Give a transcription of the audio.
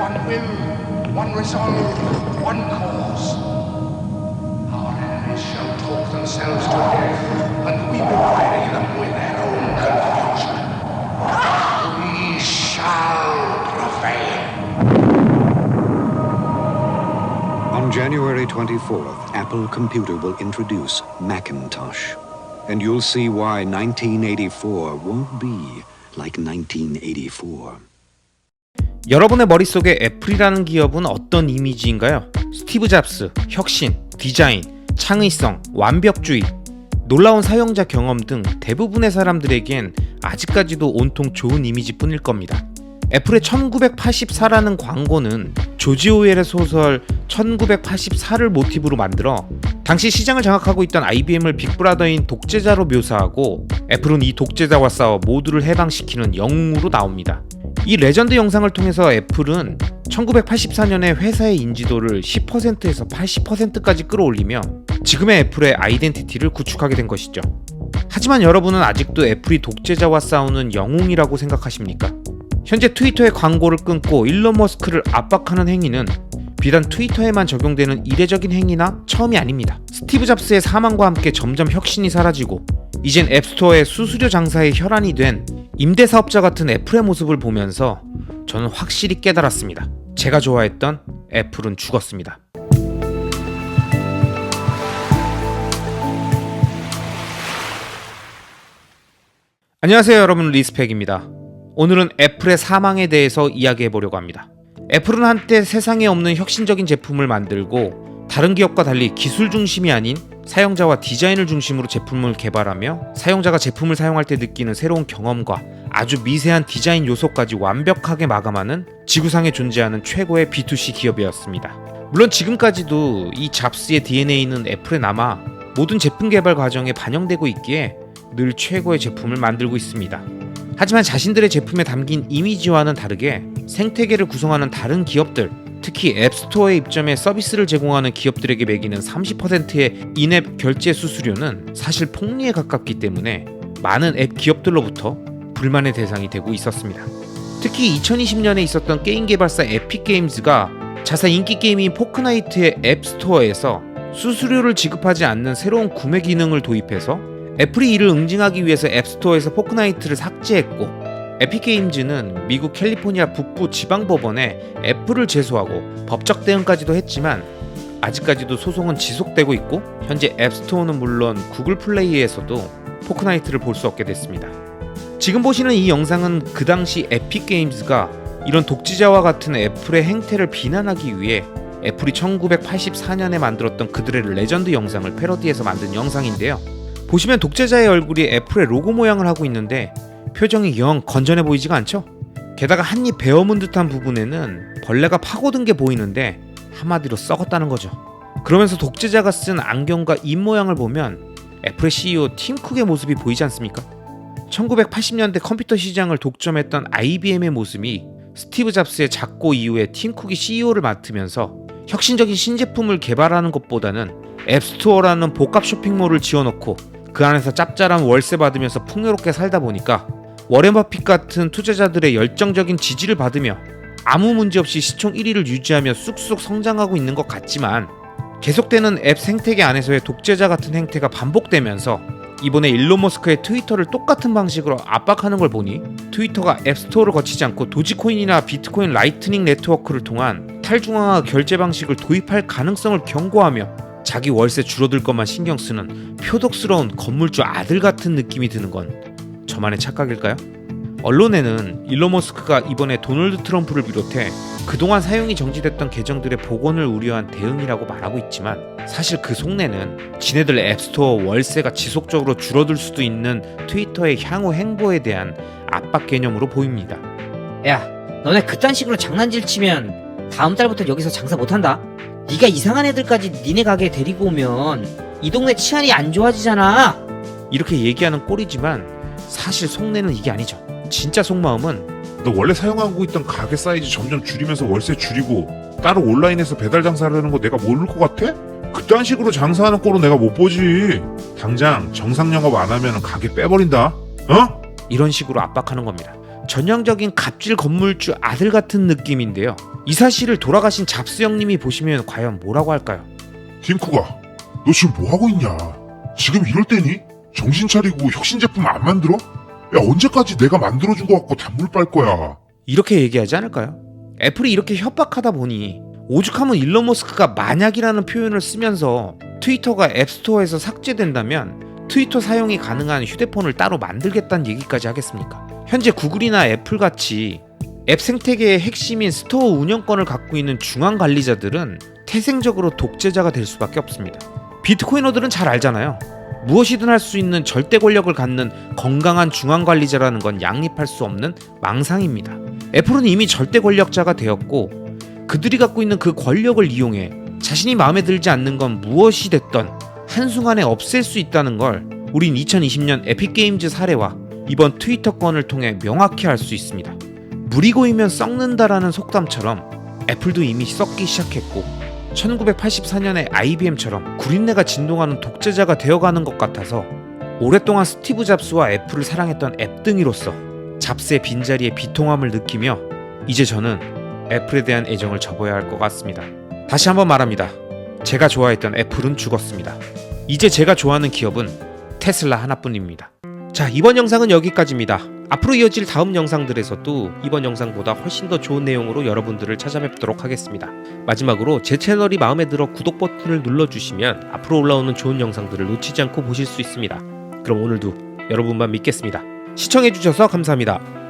one will, one resolve, one cause. Our enemies shall talk themselves to death, and we will bury them with their own confusion. We shall prevail. On January 24th, Apple Computer will introduce Macintosh. And you'll see why 1984 won't be like 1984. 여러분의 머릿속에 애플이라는 기업은 어떤 이미지인가요? 스티브 잡스, 혁신, 디자인, 창의성, 완벽주의, 놀라운 사용자 경험 등 대부분의 사람들에겐 아직까지도 온통 좋은 이미지뿐일 겁니다. 애플의 1984라는 광고는 조지 오웰의 소설 1984를 모티브로 만들어 당시 시장을 장악하고 있던 IBM을 빅브라더인 독재자로 묘사하고 애플은 이 독재자와 싸워 모두를 해방시키는 영웅으로 나옵니다. 이 레전드 영상을 통해서 애플은 1984년에 회사의 인지도를 10%에서 80%까지 끌어올리며 지금의 애플의 아이덴티티를 구축하게 된 것이죠. 하지만 여러분은 아직도 애플이 독재자와 싸우는 영웅이라고 생각하십니까? 현재 트위터의 광고를 끊고 일론 머스크를 압박하는 행위는 비단 트위터에만 적용되는 이례적인 행위나 처음이 아닙니다. 스티브 잡스의 사망과 함께 점점 혁신이 사라지고 이젠 앱스토어의 수수료 장사의 혈안이 된 임대사업자 같은 애플의 모습을 보면서 저는 확실히 깨달았습니다. 제가 좋아했던 애플은 죽었습니다. 안녕하세요 여러분, 리스펙입니다. 오늘은 애플의 사망에 대해서 이야기해보려고 합니다. 애플은 한때 세상에 없는 혁신적인 제품을 만들고 다른 기업과 달리 기술 중심이 아닌 사용자와 디자인을 중심으로 제품을 개발하며 사용자가 제품을 사용할 때 느끼는 새로운 경험과 아주 미세한 디자인 요소까지 완벽하게 마감하는 지구상에 존재하는 최고의 B2C 기업이었습니다. 물론 지금까지도 이 잡스의 DNA는 애플에 남아 모든 제품 개발 과정에 반영되고 있기에 늘 최고의 제품을 만들고 있습니다. 하지만 자신들의 제품에 담긴 이미지와는 다르게 생태계를 구성하는 다른 기업들, 특히 앱스토어에 입점해 서비스를 제공하는 기업들에게 매기는 30%의 인앱 결제 수수료는 사실 폭리에 가깝기 때문에 많은 앱 기업들로부터 불만의 대상이 되고 있었습니다. 특히 2020년에 있었던 게임 개발사 에픽게임즈가 자사 인기 게임인 포크나이트의 앱스토어에서 수수료를 지급하지 않는 새로운 구매 기능을 도입해서 애플이 이를 응징하기 위해서 앱스토어에서 포크나이트를 삭제했고, 에픽게임즈는 미국 캘리포니아 북부 지방법원에 애플을 제소하고 법적 대응까지도 했지만 아직까지도 소송은 지속되고 있고 현재 앱스토어는 물론 구글 플레이에서도 포크나이트를 볼 수 없게 됐습니다. 지금 보시는 이 영상은 그 당시 에픽게임즈가 이런 독재자와 같은 애플의 행태를 비난하기 위해 애플이 1984년에 만들었던 그들의 레전드 영상을 패러디해서 만든 영상인데요. 보시면 독재자의 얼굴이 애플의 로고 모양을 하고 있는데 표정이 영 건전해 보이지가 않죠? 게다가 한입 베어문 듯한 부분에는 벌레가 파고든 게 보이는데 한마디로 썩었다는 거죠. 그러면서 독재자가 쓴 안경과 입 모양을 보면 애플의 CEO 팀 쿡의 모습이 보이지 않습니까? 1980년대 컴퓨터 시장을 독점했던 IBM의 모습이 스티브 잡스의 작고 이후에 팀 쿡이 CEO를 맡으면서 혁신적인 신제품을 개발하는 것보다는 앱스토어라는 복합 쇼핑몰을 지어놓고 그 안에서 짭짤한 월세 받으면서 풍요롭게 살다 보니까 워렌 버핏 같은 투자자들의 열정적인 지지를 받으며 아무 문제 없이 시총 1위를 유지하며 쑥쑥 성장하고 있는 것 같지만 계속되는 앱 생태계 안에서의 독재자 같은 행태가 반복되면서 이번에 일론 머스크의 트위터를 똑같은 방식으로 압박하는 걸 보니 트위터가 앱스토어를 거치지 않고 도지코인이나 비트코인 라이트닝 네트워크를 통한 탈중앙화 결제 방식을 도입할 가능성을 경고하며 자기 월세 줄어들 것만 신경 쓰는 표독스러운 건물주 아들 같은 느낌이 드는 건 저만의 착각일까요? 언론에는 일론 머스크가 이번에 도널드 트럼프를 비롯해 그동안 사용이 정지됐던 계정들의 복원을 우려한 대응이라고 말하고 있지만 사실 그 속내는 지네들 앱스토어 월세가 지속적으로 줄어들 수도 있는 트위터의 향후 행보에 대한 압박 개념으로 보입니다. 야, 너네 그딴 식으로 장난질 치면 다음 달부터 여기서 장사 못한다. 네가 이상한 애들까지 니네 가게에 데리고 오면 이 동네 치안이 안 좋아지잖아. 이렇게 얘기하는 꼴이지만 사실 속내는 이게 아니죠. 진짜 속마음은 너 원래 사용하고 있던 가게 사이즈 점점 줄이면서 월세 줄이고 따로 온라인에서 배달 장사를 하는 거 내가 모를 것 같아? 그딴 식으로 장사하는 꼴은 내가 못 보지. 당장 정상 영업 안 하면 가게 빼버린다. 어? 이런 식으로 압박하는 겁니다. 전형적인 갑질 건물주 아들 같은 느낌인데요. 이 사실을 돌아가신 잡스 형님이 보시면 과연 뭐라고 할까요? 팅쿠가, 너 지금 뭐 하고 있냐? 지금 이럴 때니? 정신 차리고 혁신 제품 안 만들어? 야, 언제까지 내가 만들어준 거 갖고 단물 빨 거야? 이렇게 얘기하지 않을까요? 애플이 이렇게 협박하다 보니 오죽하면 일론 머스크가 만약이라는 표현을 쓰면서 트위터가 앱스토어에서 삭제된다면 트위터 사용이 가능한 휴대폰을 따로 만들겠다는 얘기까지 하겠습니까? 현재 구글이나 애플같이 앱 생태계의 핵심인 스토어 운영권을 갖고 있는 중앙 관리자들은 태생적으로 독재자가 될 수밖에 없습니다. 비트코이너들은 잘 알잖아요. 무엇이든 할 수 있는 절대 권력을 갖는 건강한 중앙 관리자라는 건 양립할 수 없는 망상입니다. 애플은 이미 절대 권력자가 되었고 그들이 갖고 있는 그 권력을 이용해 자신이 마음에 들지 않는 건 무엇이 됐던 한순간에 없앨 수 있다는 걸 우린 2020년 에픽게임즈 사례와 이번 트위터 건을 통해 명확히 알 수 있습니다. 물이 고이면 썩는다라는 속담처럼 애플도 이미 썩기 시작했고 1984년에 IBM처럼 구린내가 진동하는 독재자가 되어가는 것 같아서 오랫동안 스티브 잡스와 애플을 사랑했던 앱등이로서 잡스의 빈자리에 비통함을 느끼며 이제 저는 애플에 대한 애정을 접어야 할 것 같습니다. 다시 한번 말합니다. 제가 좋아했던 애플은 죽었습니다. 이제 제가 좋아하는 기업은 테슬라 하나뿐입니다. 자, 이번 영상은 여기까지입니다. 앞으로 이어질 다음 영상들에서도 이번 영상보다 훨씬 더 좋은 내용으로 여러분들을 찾아뵙도록 하겠습니다. 마지막으로 제 채널이 마음에 들어 구독 버튼을 눌러주시면 앞으로 올라오는 좋은 영상들을 놓치지 않고 보실 수 있습니다. 그럼 오늘도 여러분만 믿겠습니다. 시청해주셔서 감사합니다.